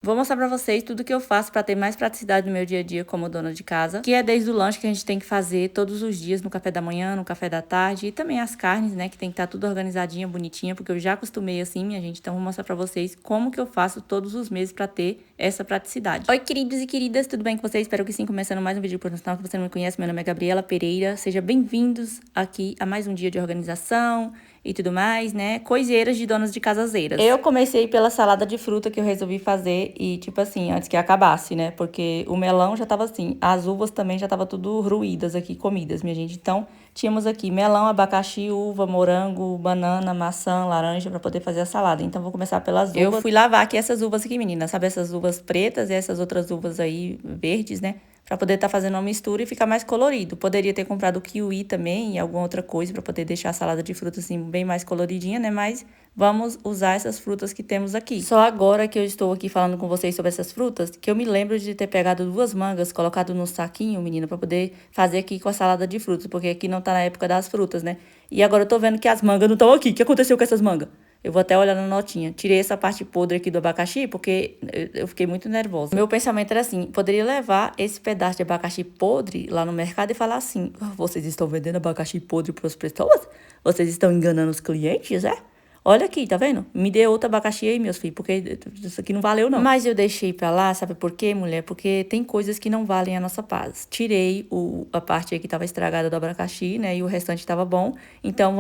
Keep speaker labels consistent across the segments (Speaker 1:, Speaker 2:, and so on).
Speaker 1: Vou mostrar pra vocês tudo que eu faço pra ter mais praticidade no meu dia a dia como dona de casa, que é desde o lanche que a gente tem que fazer todos os dias no café da manhã, no café da tarde e também as carnes, né, que tem que estar tudo organizadinha, bonitinha, porque eu já acostumei assim, minha gente, então vou mostrar pra vocês como que eu faço todos os meses pra ter essa praticidade. Oi, queridos e queridas, tudo bem com vocês? Espero que sim, começando mais um vídeo por canal, que você não me conhece, meu nome é Gabriela Pereira, sejam bem-vindos aqui a mais um dia de organização e tudo mais, né? Coiseiras de donas de casaseiras. Eu comecei pela salada de fruta que eu resolvi fazer e, tipo assim, antes que acabasse, né? Porque o melão já tava assim, as uvas também já tava tudo ruídas aqui, comidas, minha gente. Então, tínhamos aqui melão, abacaxi, uva, morango, banana, maçã, laranja pra poder fazer a salada. Então, vou começar pelas uvas. Eu fui lavar aqui essas uvas aqui, meninas, sabe? Essas uvas pretas e essas outras uvas aí verdes, né? Pra poder estar fazendo uma mistura e ficar mais colorido. Poderia ter comprado kiwi também e alguma outra coisa pra poder deixar a salada de frutas assim bem mais coloridinha, né? Mas vamos usar essas frutas que temos aqui. Só agora que eu estou aqui falando com vocês sobre essas frutas, que eu me lembro de ter pegado 2 mangas, colocado no saquinho, menina, pra poder fazer aqui com a salada de frutas, porque aqui não tá na época das frutas, né? E agora eu tô vendo que as mangas não estão aqui. O que aconteceu com essas mangas? Eu vou até olhar na notinha. Tirei essa parte podre aqui do abacaxi, porque eu fiquei muito nervosa. Meu pensamento era assim, poderia levar esse pedaço de abacaxi podre lá no mercado e falar assim, vocês estão vendendo abacaxi podre para as pessoas? Vocês estão enganando os clientes, é? Olha aqui, tá vendo? Me dê outro abacaxi aí, meus filhos, porque isso aqui não valeu, não. Mas eu deixei pra lá, sabe por quê, mulher? Porque tem coisas que não valem a nossa paz. Tirei a parte aí que tava estragada do abacaxi, né? E o restante tava bom. Então,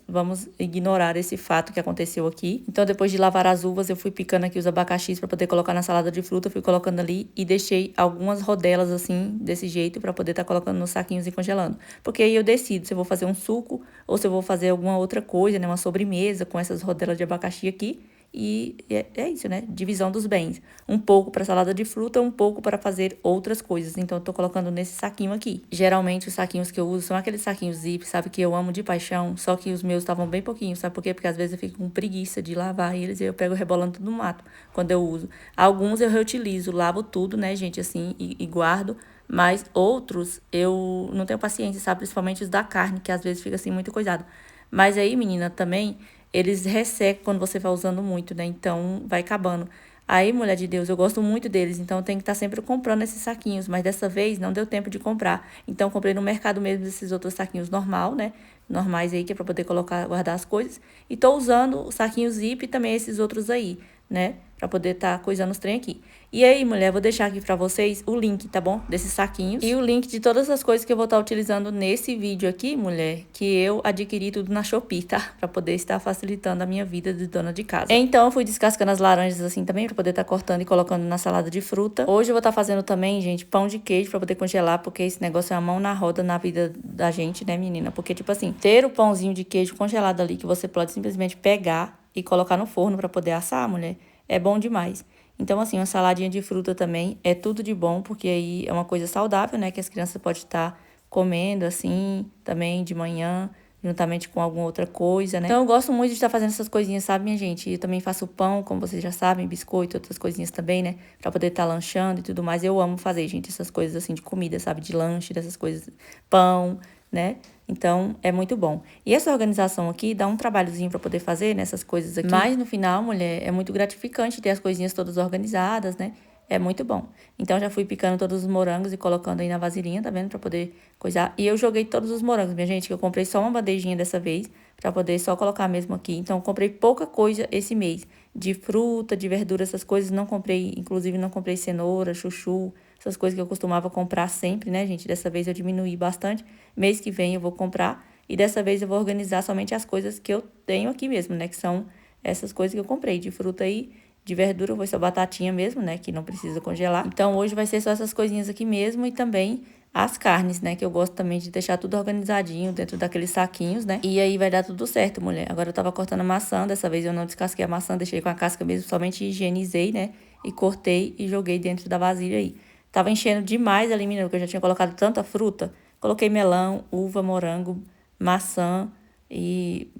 Speaker 1: vamos ignorar esse fato que aconteceu aqui. Então, depois de lavar as uvas, eu fui picando aqui os abacaxis pra poder colocar na salada de fruta. Fui colocando ali e deixei algumas rodelas, assim, desse jeito, pra poder estar colocando nos saquinhos e congelando. Porque aí eu decido se eu vou fazer um suco ou se eu vou fazer alguma outra coisa, né? Uma sobremesa com essas rodelas de abacaxi aqui. E é isso, né? Divisão dos bens. Um pouco para salada de fruta, um pouco para fazer outras coisas. Então, eu tô colocando nesse saquinho aqui. Geralmente, os saquinhos que eu uso são aqueles saquinhos zip, sabe? Que eu amo de paixão. Só que os meus estavam bem pouquinhos, sabe por quê? Porque às vezes eu fico com preguiça de lavar eles e eu pego rebolando tudo no mato quando eu uso. Alguns eu reutilizo, lavo tudo, né, gente, assim, e guardo. Mas outros eu não tenho paciência, sabe? Principalmente os da carne, que às vezes fica assim muito coisado. Mas aí, menina, também eles ressecam quando você vai usando muito, né? Então vai acabando. Aí, mulher de Deus, eu gosto muito deles, então eu tenho que estar sempre comprando esses saquinhos, mas dessa vez não deu tempo de comprar. Então comprei no mercado mesmo esses outros saquinhos normal, né? Normais aí que é para poder colocar, guardar as coisas. E tô usando o saquinho zip e também esses outros aí, né? Pra poder tá coisando os trem aqui. E aí, mulher, vou deixar aqui pra vocês o link, tá bom? Desses saquinhos. E o link de todas as coisas que eu vou estar utilizando nesse vídeo aqui, mulher, que eu adquiri tudo na Shopee, tá? Pra poder estar facilitando a minha vida de dona de casa. Então, eu fui descascando as laranjas assim também, pra poder estar cortando e colocando na salada de fruta. Hoje eu vou estar fazendo também, gente, pão de queijo pra poder congelar, porque esse negócio é a mão na roda na vida da gente, né, menina? Porque, tipo assim, ter o pãozinho de queijo congelado ali, que você pode simplesmente pegar e colocar no forno pra poder assar, mulher, é bom demais. Então, assim, uma saladinha de fruta também é tudo de bom, porque aí é uma coisa saudável, né? Que as crianças podem estar comendo, assim, também de manhã, juntamente com alguma outra coisa, né? Então, eu gosto muito de estar fazendo essas coisinhas, sabe, minha gente? Eu também faço pão, como vocês já sabem, biscoito, outras coisinhas também, né? Pra poder estar lanchando e tudo mais. Eu amo fazer, gente, essas coisas, assim, de comida, sabe? De lanche, dessas coisas, pão, né? Então, é muito bom. E essa organização aqui dá um trabalhozinho para poder fazer nessas coisas aqui. Mas, no final, mulher, é muito gratificante ter as coisinhas todas organizadas, né? É muito bom. Então, já fui picando todos os morangos e colocando aí na vasilhinha, tá vendo? Pra poder coisar. E eu joguei todos os morangos, minha gente, que eu comprei só uma bandejinha dessa vez, pra poder só colocar mesmo aqui. Então, eu comprei pouca coisa esse mês. De fruta, de verdura, essas coisas, não comprei. Inclusive, não comprei cenoura, chuchu, essas coisas que eu costumava comprar sempre, né, gente? Dessa vez eu diminuí bastante. Mês que vem eu vou comprar. E dessa vez eu vou organizar somente as coisas que eu tenho aqui mesmo, né? Que são essas coisas que eu comprei. De fruta aí, de verdura, foi só batatinha mesmo, né? Que não precisa congelar. Então, hoje vai ser só essas coisinhas aqui mesmo. E também as carnes, né? Que eu gosto também de deixar tudo organizadinho dentro daqueles saquinhos, né? E aí vai dar tudo certo, mulher. Agora eu tava cortando a maçã. Dessa vez eu não descasquei a maçã, deixei com a casca mesmo. Somente higienizei, né? E cortei e joguei dentro da vasilha aí. Tava enchendo demais ali, menina, porque eu já tinha colocado tanta fruta. Coloquei melão, uva, morango, maçã e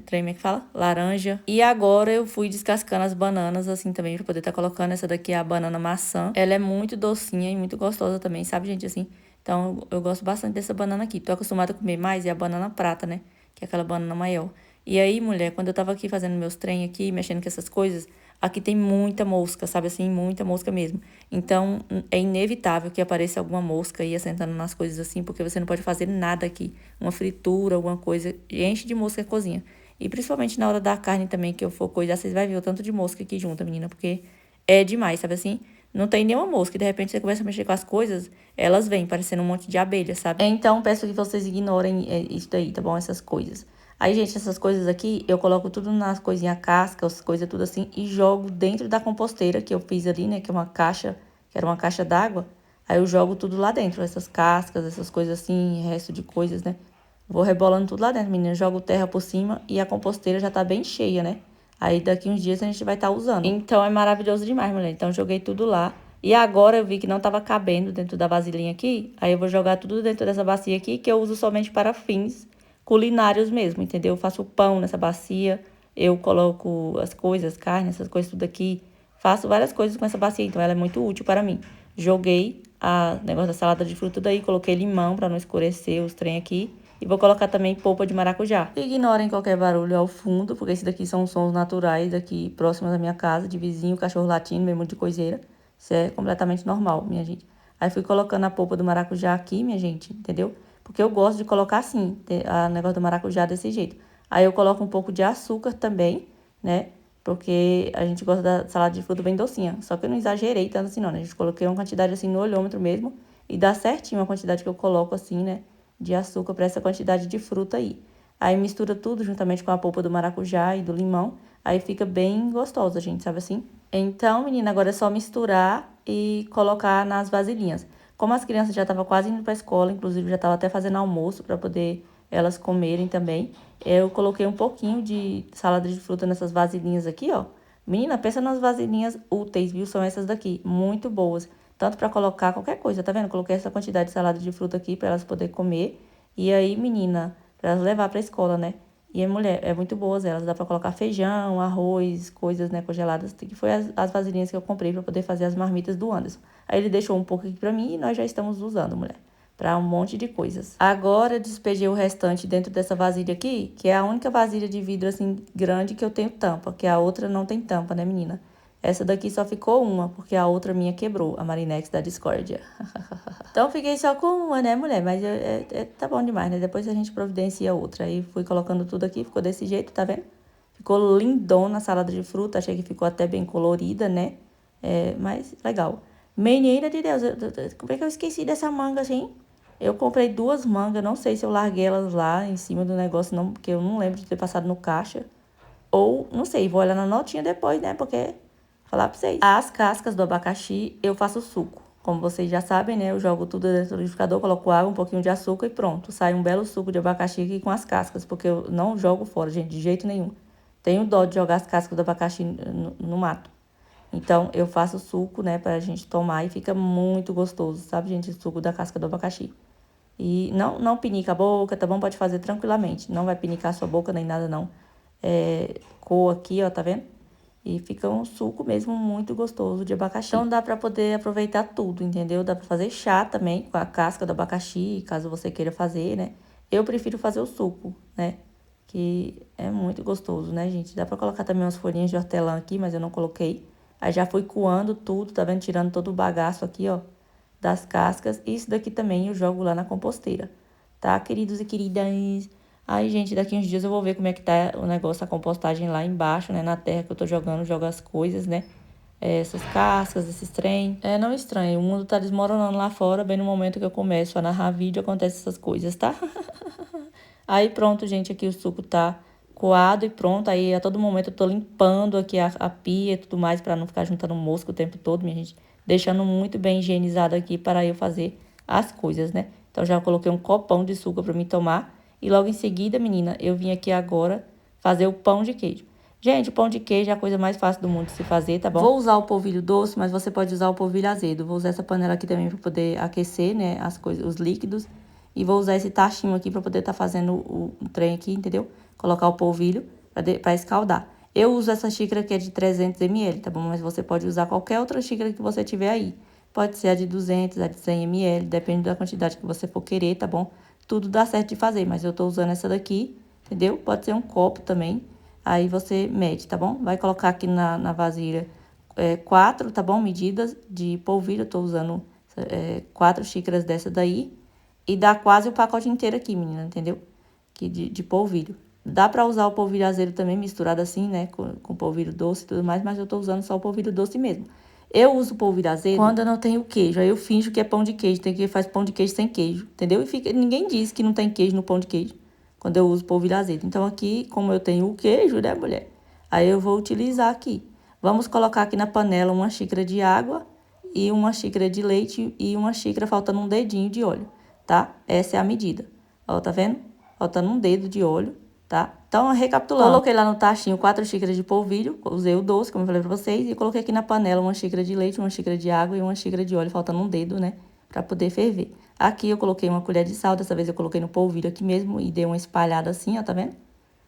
Speaker 1: trem, como é que fala? Laranja. E agora eu fui descascando as bananas assim também, pra poder estar colocando. Essa daqui é a banana maçã. Ela é muito docinha e muito gostosa também, sabe, gente, assim. Então, eu gosto bastante dessa banana aqui. Tô acostumada a comer mais, é a banana prata, né? Que é aquela banana maior. E aí, mulher, quando eu tava aqui fazendo meus trem aqui, mexendo com essas coisas, aqui tem muita mosca, sabe assim? Muita mosca mesmo. Então, é inevitável que apareça alguma mosca aí assentando nas coisas assim, porque você não pode fazer nada aqui. Uma fritura, alguma coisa, enche de mosca a cozinha. E principalmente na hora da carne também, que eu for coisar, vocês vão ver o tanto de mosca aqui junto, menina, porque é demais, sabe assim? Não tem nenhuma mosca, e de repente você começa a mexer com as coisas, elas vêm parecendo um monte de abelha, sabe? Então, peço que vocês ignorem isso daí, tá bom? Essas coisas. Aí, gente, essas coisas aqui, eu coloco tudo nas coisinhas cascas, coisas tudo assim, e jogo dentro da composteira que eu fiz ali, né? Que é uma caixa, que era uma caixa d'água. Aí eu jogo tudo lá dentro, essas cascas, essas coisas assim, resto de coisas, né? Vou rebolando tudo lá dentro, menina. Jogo terra por cima e a composteira já tá bem cheia, né? Aí daqui uns dias a gente vai estar usando. Então é maravilhoso demais, mulher. Então joguei tudo lá. E agora eu vi que não tava cabendo dentro da vasilhinha aqui. Aí eu vou jogar tudo dentro dessa bacia aqui, que eu uso somente para fins culinários mesmo, entendeu? Eu faço pão nessa bacia, eu coloco as coisas, carne, essas coisas tudo aqui. Faço várias coisas com essa bacia, então ela é muito útil para mim. Joguei a negócio da salada de fruta daí, coloquei limão para não escurecer os trem aqui. E vou colocar também polpa de maracujá. Ignorem qualquer barulho ao fundo, porque esses daqui são sons naturais aqui próximos da minha casa, de vizinho, cachorro latindo, mesmo de coiseira. Isso é completamente normal, minha gente. Aí fui colocando a polpa do maracujá aqui, minha gente, entendeu? Porque eu gosto de colocar assim, a negócio do maracujá desse jeito. Aí eu coloco um pouco de açúcar também, né? Porque a gente gosta da salada de fruta bem docinha. Só que eu não exagerei tanto assim, não, né? A gente coloquei uma quantidade assim no olhômetro mesmo. E dá certinho a quantidade que eu coloco assim, né? De açúcar para essa quantidade de fruta aí. Aí mistura tudo juntamente com a polpa do maracujá e do limão. Aí fica bem gostosa, gente, sabe assim? Então, menina, agora é só misturar e colocar nas vasilhinhas. Como as crianças já estavam quase indo para a escola, inclusive já estava até fazendo almoço para poder elas comerem também, eu coloquei um pouquinho de salada de fruta nessas vasilhinhas aqui, ó. Menina, pensa nas vasilhinhas úteis, viu? São essas daqui, muito boas. Tanto para colocar qualquer coisa, tá vendo? Coloquei essa quantidade de salada de fruta aqui para elas poderem comer. E aí, menina, para elas levar para a escola, né? E a mulher, é muito boas elas. Dá para colocar feijão, arroz, coisas, né, congeladas. Que foi as vasilhinhas que eu comprei para poder fazer as marmitas do Anderson. Aí ele deixou um pouco aqui para mim e nós já estamos usando, mulher. Para um monte de coisas. Agora eu despejei o restante dentro dessa vasilha aqui, que é a única vasilha de vidro assim grande que eu tenho tampa, que a outra não tem tampa, né, menina? Essa daqui só ficou uma, porque a outra minha quebrou, a Marinex da Discordia. Então fiquei só com uma, né, mulher? Mas tá bom demais, né? Depois a gente providencia outra. Aí fui colocando tudo aqui, ficou desse jeito, tá vendo? Ficou lindona a salada de fruta, achei que ficou até bem colorida, né? Mas legal. Menina de Deus, como é que eu esqueci dessa manga, assim? Eu comprei 2 mangas, não sei se eu larguei elas lá em cima do negócio, não, porque eu não lembro de ter passado no caixa. Ou, não sei, vou olhar na notinha depois, né? Porque, falar pra vocês. As cascas do abacaxi, eu faço suco. Como vocês já sabem, né? Eu jogo tudo dentro do liquidificador, coloco água, um pouquinho de açúcar e pronto. Sai um belo suco de abacaxi aqui com as cascas, porque eu não jogo fora, gente, de jeito nenhum. Tenho dó de jogar as cascas do abacaxi no mato. Então, eu faço suco, né, pra gente tomar e fica muito gostoso, sabe, gente? O suco da casca do abacaxi. E não pinica a boca, tá bom? Pode fazer tranquilamente. Não vai pinicar a sua boca nem nada, não. Coa aqui, ó, tá vendo? E fica um suco mesmo muito gostoso de abacaxi. Então dá pra poder aproveitar tudo, entendeu? Dá pra fazer chá também com a casca do abacaxi, caso você queira fazer, né? Eu prefiro fazer o suco, né? Que é muito gostoso, né, gente? Dá pra colocar também umas folhinhas de hortelã aqui, mas eu não coloquei. Aí já fui coando tudo, tá vendo? Tirando todo o bagaço aqui, ó, das cascas. Isso daqui também eu jogo lá na composteira, tá, queridos e queridas? Aí, gente, daqui uns dias eu vou ver como é que tá o negócio, a compostagem lá embaixo, né? Na terra que eu tô jogando, jogo as coisas, né? Essas cascas, esses trem. Não estranho, o mundo tá desmoronando lá fora, bem no momento que eu começo a narrar vídeo, acontecem essas coisas, tá? Aí pronto, gente, aqui o suco tá coado e pronto. Aí a todo momento eu tô limpando aqui a pia e tudo mais pra não ficar juntando mosca o tempo todo, minha gente. Deixando muito bem higienizado aqui para eu fazer as coisas, né? Então já coloquei um copão de suco pra mim tomar. E logo em seguida, menina, eu vim aqui agora fazer o pão de queijo. Gente, o pão de queijo é a coisa mais fácil do mundo de se fazer, tá bom? Vou usar o polvilho doce, mas você pode usar o polvilho azedo. Vou usar essa panela aqui também para poder aquecer, né, as coisas, os líquidos. E vou usar esse tachinho aqui para poder estar fazendo o trem aqui, entendeu? Colocar o polvilho para escaldar. Eu uso essa xícara que é de 300 ml, tá bom? Mas você pode usar qualquer outra xícara que você tiver aí. Pode ser a de 200, a de 100 ml, depende da quantidade que você for querer, tá bom? Tudo dá certo de fazer, mas eu tô usando essa daqui, entendeu? Pode ser um copo também. aí você mede, tá bom? Vai colocar aqui na vasilha 4, tá bom? Medidas de polvilho, eu tô usando 4 xícaras dessa daí. E dá quase o pacote inteiro aqui, menina, entendeu? Aqui de polvilho. Dá pra usar o polvilho azedo também, misturado assim, né? Com polvilho doce e tudo mais, mas eu tô usando só o polvilho doce mesmo. Eu uso polvilho azedo quando eu não tenho queijo. Aí eu finjo que é pão de queijo. Tem que faz pão de queijo sem queijo, entendeu? E ninguém diz que não tem queijo no pão de queijo quando eu uso polvilho azedo. Então aqui, como eu tenho o queijo, né, mulher? Aí eu vou utilizar aqui. Vamos colocar aqui na panela 1 xícara de água e 1 xícara de leite e 1 xícara faltando um dedinho de óleo, tá? Essa é a medida. Ó, tá vendo? Faltando um dedo de óleo, tá? Então, recapitulando. Coloquei lá no tachinho 4 xícaras de polvilho, usei o doce, como eu falei pra vocês, e coloquei aqui na panela 1 xícara de leite, 1 xícara de água e 1 xícara de óleo, faltando um dedo, né? Pra poder ferver. Aqui eu coloquei 1 colher de sal, dessa vez eu coloquei no polvilho aqui mesmo e dei uma espalhada assim, ó, tá vendo?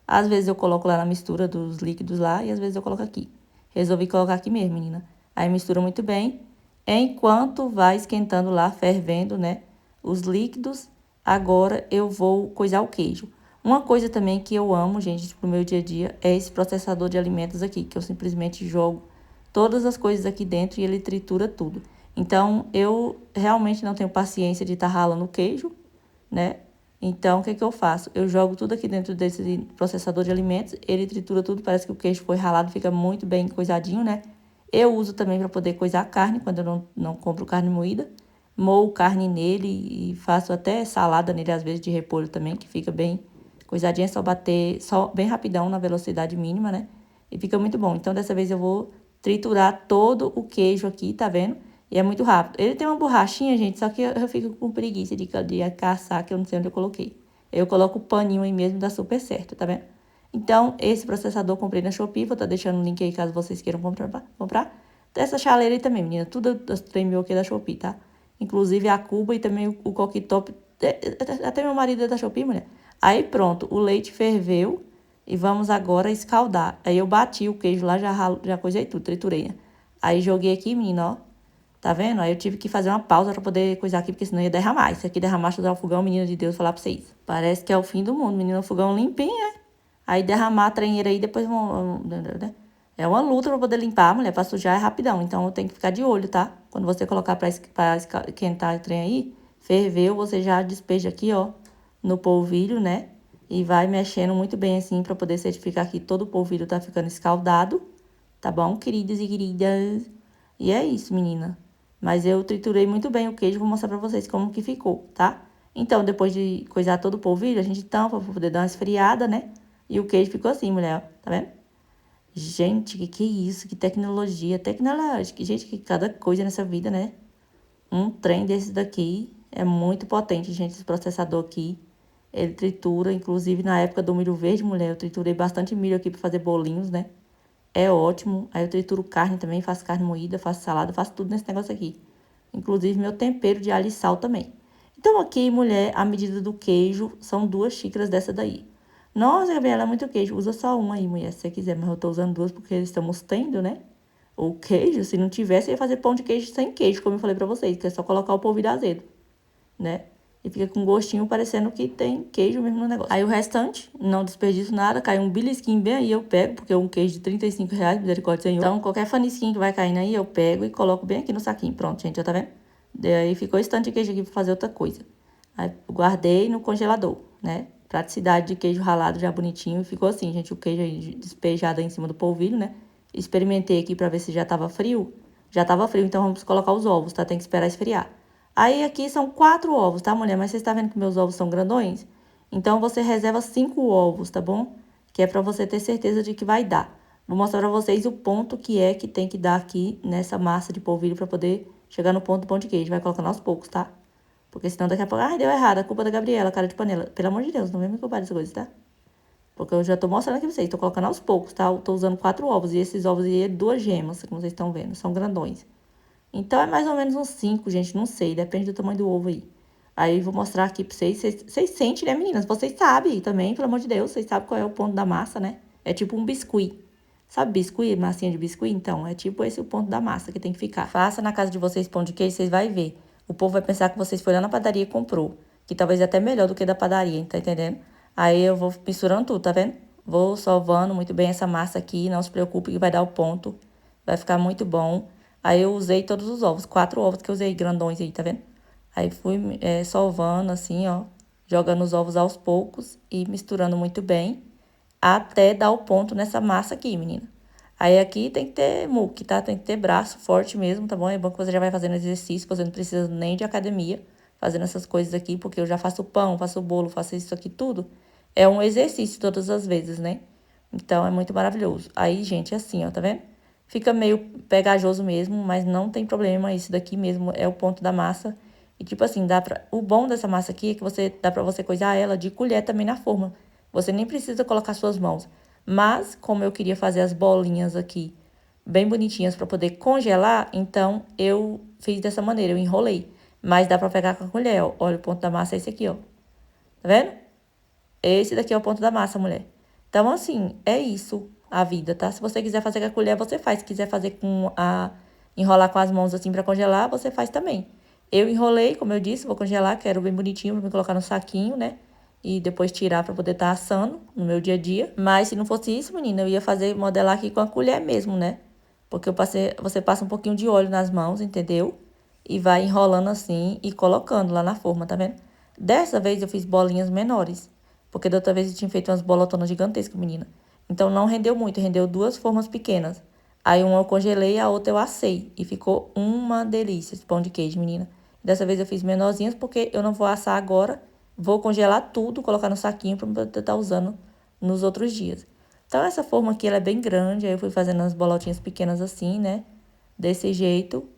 Speaker 1: Às vezes eu coloco lá na mistura dos líquidos lá e às vezes eu coloco aqui. Resolvi colocar aqui mesmo, menina. Aí mistura muito bem. Enquanto vai esquentando lá, fervendo, né? Os líquidos, agora eu vou coisar o queijo. Uma coisa também que eu amo, gente, pro meu dia a dia, é esse processador de alimentos aqui, que eu simplesmente jogo todas as coisas aqui dentro e ele tritura tudo. Então, eu realmente não tenho paciência de estar ralando o queijo, né? Então, o que que eu faço? Eu jogo tudo aqui dentro desse processador de alimentos, ele tritura tudo, parece que o queijo foi ralado, fica muito bem coisadinho, né? Eu uso também para poder coisar a carne, quando eu não compro carne moída. Moo carne nele e faço até salada nele, às vezes de repolho também, que fica bem coisadinha, é só bater, só bem rapidão na velocidade mínima, né? E fica muito bom. Então, dessa vez eu vou triturar todo o queijo aqui, tá vendo? E é muito rápido. Ele tem uma borrachinha, gente, só que eu fico com preguiça de caçar, que eu não sei onde eu coloquei. Eu coloco o paninho aí mesmo, dá super certo, tá vendo? Então, esse processador eu comprei na Shopee, vou estar deixando o link aí caso vocês queiram comprar. Essa chaleira aí também, menina, tudo das trem meu aqui é da Shopee, tá? Inclusive a cuba e também o coquetop, até meu marido é da Shopee, mulher. Aí pronto, o leite ferveu e vamos agora escaldar. Aí eu bati o queijo lá, já coisei tudo, triturei, né? Aí joguei aqui, menina, ó. Tá vendo? Aí eu tive que fazer uma pausa pra poder coisar aqui, porque senão ia derramar. Se aqui derramasse, usar o fogão, menina de Deus, falar pra vocês. Parece que é o fim do mundo, menina, o fogão limpinho, né? Aí derramar a trenheira aí, depois né? É uma luta pra poder limpar, mulher, pra sujar é rapidão. Então eu tenho que ficar de olho, tá? Quando você colocar pra esquentar o trem aí, ferveu, você já despeja aqui, ó, no polvilho, né? E vai mexendo muito bem assim pra poder certificar que todo o polvilho tá ficando escaldado. Tá bom, queridos e queridas? E é isso, menina. Mas eu triturei muito bem o queijo, vou mostrar pra vocês como que ficou, tá? Então, depois de coisar todo o polvilho, a gente tampa pra poder dar uma esfriada, né? E o queijo ficou assim, mulher, ó, tá vendo? Gente, que é isso? Que tecnologia tecnológica. Gente, que cada coisa nessa vida, né? Um trem desse daqui é muito potente, gente, esse processador aqui. Ele tritura, inclusive na época do milho verde, mulher, eu triturei bastante milho aqui pra fazer bolinhos, né? É ótimo. Aí eu trituro carne também, faço carne moída, faço salada, faço tudo nesse negócio aqui. Inclusive meu tempero de alho e sal também. Então aqui, mulher, a medida do queijo são 2 xícaras dessa daí. Nossa, Gabriela, é muito queijo. Usa só uma aí, mulher, se você quiser. Mas eu tô usando 2 porque estamos tendo, né? O queijo, se não tivesse, eu ia fazer pão de queijo sem queijo, como eu falei pra vocês. Que é só colocar o polvilho azedo, né? E fica com gostinho parecendo que tem queijo mesmo no negócio. Aí o restante, não desperdiço nada, cai um belisquinho bem aí, eu pego, porque é um queijo de R$ 35, misericórdia, Senhor. Então, qualquer fanisquinho que vai caindo aí, eu pego e coloco bem aqui no saquinho. Pronto, gente, ó, tá vendo? Daí ficou esse tanto de queijo aqui pra fazer outra coisa. Aí guardei no congelador, né? Praticidade de queijo ralado já bonitinho. E ficou assim, gente, o queijo aí despejado aí em cima do polvilho, né? Experimentei aqui pra ver se já tava frio. Já tava frio, então vamos colocar os ovos, tá? Tem que esperar esfriar. Aí aqui são 4 ovos, tá, mulher? Mas você está vendo que meus ovos são grandões? Então você reserva 5 ovos, tá bom? Que é pra você ter certeza de que vai dar. Vou mostrar pra vocês o ponto que tem que dar aqui nessa massa de polvilho pra poder chegar no ponto do pão de queijo. Vai colocando aos poucos, tá? Porque senão daqui a pouco, ai, deu errado, a culpa da Gabriela, cara de panela. Pelo amor de Deus, não vem me culpar dessas coisas, tá? Porque eu já tô mostrando aqui pra vocês, tô colocando aos poucos, tá? Eu tô usando 4 ovos e esses ovos aí é 2 gemas, como vocês estão vendo, são grandões. Então, é mais ou menos uns 5, gente, não sei, depende do tamanho do ovo aí. Aí, vou mostrar aqui pra vocês. Vocês sentem, né, meninas? Vocês sabem também, pelo amor de Deus. Vocês sabem qual é o ponto da massa, né? É tipo um biscuit. Sabe biscuit? Massinha de biscuit? Então, é tipo esse o ponto da massa que tem que ficar. Faça na casa de vocês pão de queijo, vocês vão ver. O povo vai pensar que vocês foram lá na padaria e comprou. Que talvez é até melhor do que da padaria, tá entendendo? Aí, eu vou misturando tudo, tá vendo? Vou sovando muito bem essa massa aqui, não se preocupe que vai dar o ponto. Vai ficar muito bom. Aí eu usei todos os ovos, 4 ovos que eu usei grandões aí, tá vendo? Aí fui sovando assim, ó, jogando os ovos aos poucos e misturando muito bem até dar o ponto nessa massa aqui, menina. Aí aqui tem que ter muque, tá? Tem que ter braço forte mesmo, tá bom? É bom que você já vai fazendo exercício, você não precisa nem de academia fazendo essas coisas aqui, porque eu já faço pão, faço bolo, faço isso aqui tudo. É um exercício todas as vezes, né? Então é muito maravilhoso. Aí, gente, assim, ó, tá vendo? Fica meio pegajoso mesmo, mas não tem problema, isso daqui mesmo é o ponto da massa. E tipo assim, dá pra... o bom dessa massa aqui é que dá pra você coisar ela de colher também na forma. Você nem precisa colocar suas mãos. Mas, como eu queria fazer as bolinhas aqui bem bonitinhas para poder congelar, então eu fiz dessa maneira, eu enrolei. Mas dá pra pegar com a colher, ó. Olha, o ponto da massa é esse aqui, ó. Tá vendo? Esse daqui é o ponto da massa, mulher. Então, assim, é isso a vida, tá? Se você quiser fazer com a colher, você faz. Se quiser fazer enrolar com as mãos assim pra congelar, você faz também. Eu enrolei, como eu disse, vou congelar, quero bem bonitinho pra me colocar no saquinho, né? E depois tirar pra poder estar assando no meu dia a dia. Mas se não fosse isso, menina, eu ia modelar aqui com a colher mesmo, né? Porque você passa um pouquinho de óleo nas mãos, entendeu? E vai enrolando assim e colocando lá na forma, tá vendo? Dessa vez eu fiz bolinhas menores. Porque da outra vez eu tinha feito umas bolotonas gigantescas, menina. Então não rendeu muito, rendeu 2 formas pequenas. Aí uma eu congelei e a outra eu assei. E ficou uma delícia esse pão de queijo, menina. Dessa vez eu fiz menorzinhas porque eu não vou assar agora. Vou congelar tudo, colocar no saquinho pra poder estar usando nos outros dias. Então essa forma aqui ela é bem grande. Aí eu fui fazendo as bolotinhas pequenas assim, né? Desse jeito.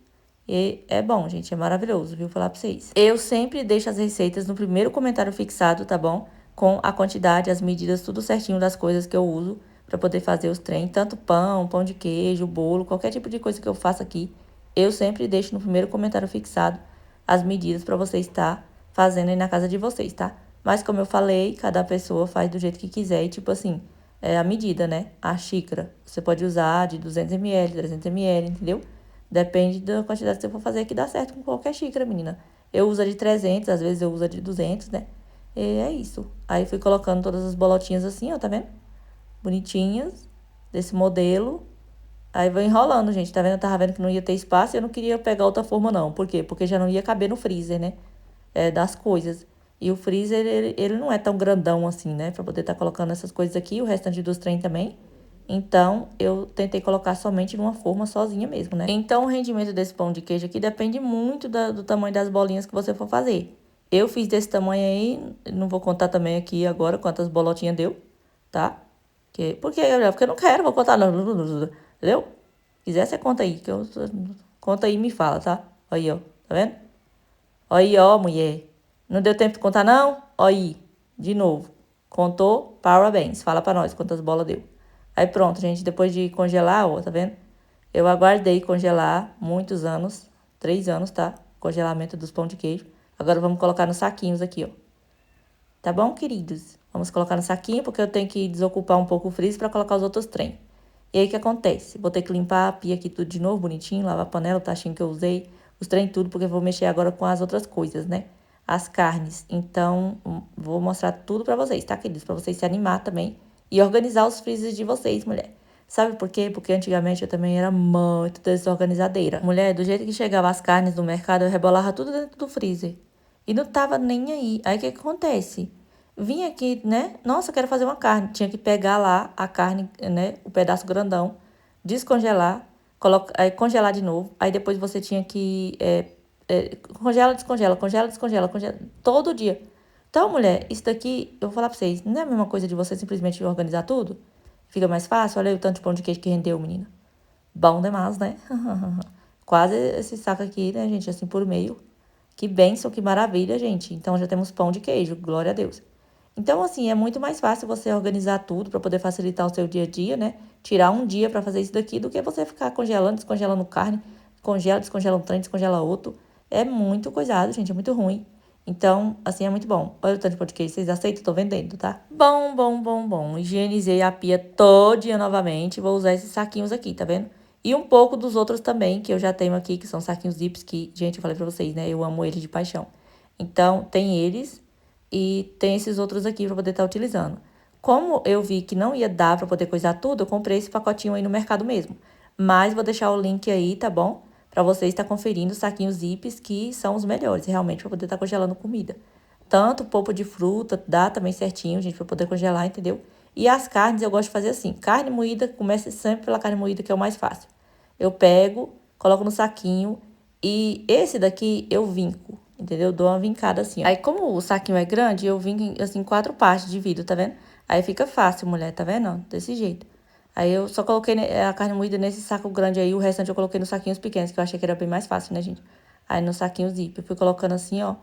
Speaker 1: E é bom, gente, é maravilhoso, viu? Falar pra vocês. Eu sempre deixo as receitas no primeiro comentário fixado, tá bom? Com a quantidade, as medidas, tudo certinho das coisas que eu uso pra poder fazer os trem. Tanto pão, pão de queijo, bolo, qualquer tipo de coisa que eu faça aqui. Eu sempre deixo no primeiro comentário fixado as medidas pra você estar fazendo aí na casa de vocês, tá? Mas como eu falei, cada pessoa faz do jeito que quiser e tipo assim, é a medida, né? A xícara. Você pode usar de 200 ml, 300 ml, entendeu? Depende da quantidade que você for fazer que dá certo com qualquer xícara, menina. Eu uso a de 300, às vezes eu uso a de 200, né? E é isso. Aí fui colocando todas as bolotinhas assim, ó, tá vendo? Bonitinhas, desse modelo. Aí vou enrolando, gente, tá vendo? Eu tava vendo que não ia ter espaço e eu não queria pegar outra forma, não. Por quê? Porque já não ia caber no freezer, né? Das coisas. E o freezer, ele não é tão grandão assim, né? Pra poder estar colocando essas coisas aqui, o restante dos trem também. Então, eu tentei colocar somente numa forma sozinha mesmo, né? Então, o rendimento desse pão de queijo aqui depende muito do tamanho das bolinhas que você for fazer. Eu fiz desse tamanho aí, não vou contar também aqui agora quantas bolotinhas deu, tá? Porque eu não quero, vou contar não, entendeu? Quiser, você conta aí, conta aí e me fala, tá? Aí, ó, tá vendo? Aí, ó, mulher. Não deu tempo de contar, não? Aí, de novo. Contou? Parabéns. Fala pra nós quantas bolas deu. Aí pronto, gente. Depois de congelar, ó, tá vendo? Eu aguardei congelar muitos anos. 3 anos, tá? Congelamento dos pão de queijo. Agora vamos colocar nos saquinhos aqui, ó. Tá bom, queridos? Vamos colocar no saquinho, porque eu tenho que desocupar um pouco o freezer pra colocar os outros trem. E aí, o que acontece? Vou ter que limpar a pia aqui tudo de novo, bonitinho. Lavar a panela, o tachinho que eu usei. Os trem tudo, porque eu vou mexer agora com as outras coisas, né? As carnes. Então, vou mostrar tudo pra vocês, tá, queridos? Pra vocês se animar também e organizar os freezers de vocês, mulher. Sabe por quê? Porque antigamente eu também era muito desorganizadeira. Mulher, do jeito que chegava as carnes no mercado, eu rebolava tudo dentro do freezer. E não tava nem aí. Aí o que acontece? Vim aqui, né? Nossa, eu quero fazer uma carne. Tinha que pegar lá a carne, né? O pedaço grandão, descongelar, aí congelar de novo. Aí depois você tinha que congela, descongela, congela, descongela, congela, todo dia. Então, mulher, isso daqui, eu vou falar pra vocês, não é a mesma coisa de você simplesmente organizar tudo? Fica mais fácil? Olha aí o tanto de pão de queijo que rendeu, menina. Bom demais, né? Quase esse saco aqui, né, gente, assim por meio. Que bênção, que maravilha, gente. Então, já temos pão de queijo, glória a Deus. Então, assim, é muito mais fácil você organizar tudo para poder facilitar o seu dia a dia, né? Tirar um dia para fazer isso daqui do que você ficar congelando, descongelando carne, congela, descongela um trem, descongela outro. É muito coisado, gente, é muito ruim. Então, assim, é muito bom. Olha o tanto de pão de queijo, vocês aceitam? Tô vendendo, tá? Bom, bom, bom, bom. Higienizei a pia todinha novamente. Vou usar esses saquinhos aqui, tá vendo? E um pouco dos outros também, que eu já tenho aqui, que são saquinhos zips, que, gente, eu falei pra vocês, né? Eu amo eles de paixão. Então, tem eles e tem esses outros aqui pra poder estar utilizando. Como eu vi que não ia dar pra poder coisar tudo, eu comprei esse pacotinho aí no mercado mesmo. Mas vou deixar o link aí, tá bom? Pra vocês estar conferindo os saquinhos zips, que são os melhores, realmente, pra poder estar congelando comida. Tanto polpa de fruta, dá também certinho, gente, pra poder congelar, entendeu? E as carnes eu gosto de fazer assim. Carne moída, comece sempre pela carne moída, que é o mais fácil. Eu pego, coloco no saquinho e esse daqui eu vinco, entendeu? Eu dou uma vincada assim, ó. Aí, como o saquinho é grande, eu vinco assim, 4 partes de vidro, tá vendo? Aí fica fácil, mulher, tá vendo? Ó, desse jeito. Aí eu só coloquei a carne moída nesse saco grande aí, o restante eu coloquei nos saquinhos pequenos, que eu achei que era bem mais fácil, né, gente? Aí no saquinho zip, eu fui colocando assim, ó,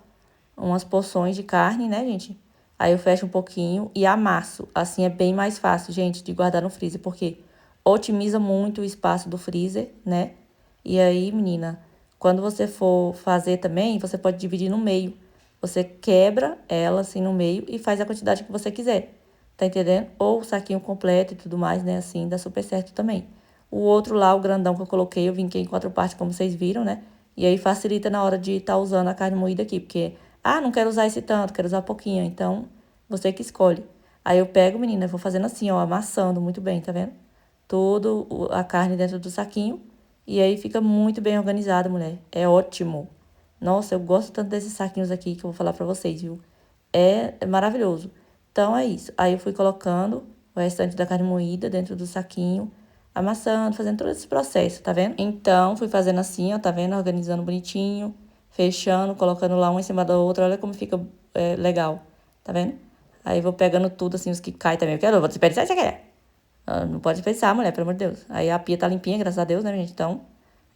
Speaker 1: umas porções de carne, né, gente? Aí eu fecho um pouquinho e amasso. Assim é bem mais fácil, gente, de guardar no freezer, porque otimiza muito o espaço do freezer, né? E aí, menina, quando você for fazer também, você pode dividir no meio. Você quebra ela assim no meio e faz a quantidade que você quiser. Tá entendendo? Ou o saquinho completo e tudo mais, né? Assim, dá super certo também. O outro lá, o grandão que eu coloquei, eu vinquei em 4 partes, como vocês viram, né? E aí facilita na hora de estar usando a carne moída aqui, porque, não quero usar esse tanto, quero usar pouquinho. Então, você que escolhe. Aí eu pego, menina, vou fazendo assim, ó, amassando muito bem, tá vendo? Toda a carne dentro do saquinho. E aí fica muito bem organizado, mulher. É ótimo. Nossa, eu gosto tanto desses saquinhos aqui que eu vou falar pra vocês, viu? É maravilhoso. Então é isso. Aí eu fui colocando o restante da carne moída dentro do saquinho, amassando, fazendo todo esse processo, tá vendo? Então fui fazendo assim, ó, tá vendo? Organizando bonitinho, fechando, colocando lá uma em cima da outra. Olha como fica legal, tá vendo? Aí vou pegando tudo, assim, os que caem também. Eu quero, vou desperdiçar isso aqui. Não pode desperdiçar, mulher, pelo amor de Deus. Aí a pia tá limpinha, graças a Deus, né, gente? Então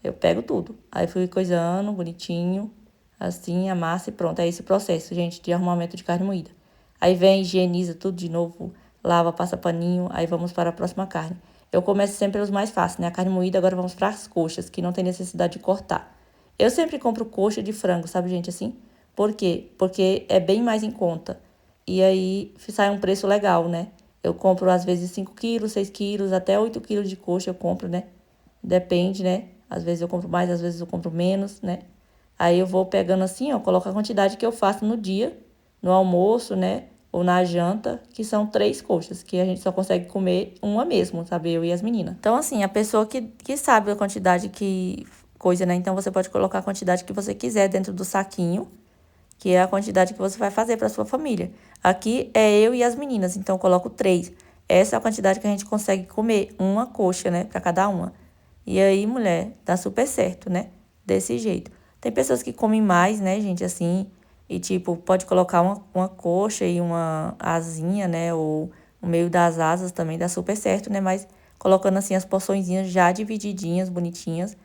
Speaker 1: eu pego tudo. Aí fui coisando, bonitinho, assim, amassa e pronto. É esse o processo, gente, de arrumamento de carne moída. Aí vem, higieniza tudo de novo, lava, passa paninho, aí vamos para a próxima carne. Eu começo sempre os mais fáceis, né? A carne moída, agora vamos para as coxas, que não tem necessidade de cortar. Eu sempre compro coxa de frango, sabe, gente, assim? Por quê? Porque é bem mais em conta. E aí sai um preço legal, né? Eu compro às vezes 5 quilos, 6 quilos, até 8 quilos de coxa eu compro, né? Depende, né? Às vezes eu compro mais, às vezes eu compro menos, né? Aí eu vou pegando assim, ó, coloco a quantidade que eu faço no dia, no almoço, né? Ou na janta, que são 3 coxas, que a gente só consegue comer uma mesmo, sabe? Eu e as meninas. Então, assim, a pessoa que sabe a quantidade que coisa, né? Então, você pode colocar a quantidade que você quiser dentro do saquinho, que é a quantidade que você vai fazer para sua família. Aqui é eu e as meninas, então eu coloco 3. Essa é a quantidade que a gente consegue comer, uma coxa, né, para cada uma. E aí, mulher, dá super certo, né? Desse jeito. Tem pessoas que comem mais, né, gente, assim, e tipo, pode colocar uma coxa e uma asinha, né, ou no meio das asas também dá super certo, né, mas colocando assim as porçõezinhas já divididinhas, bonitinhas,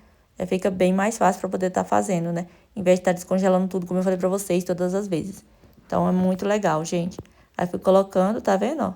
Speaker 1: fica bem mais fácil para poder estar fazendo, né? Em vez de estar descongelando tudo, como eu falei para vocês todas as vezes. Então, é muito legal, gente. Aí, fui colocando, tá vendo, ó?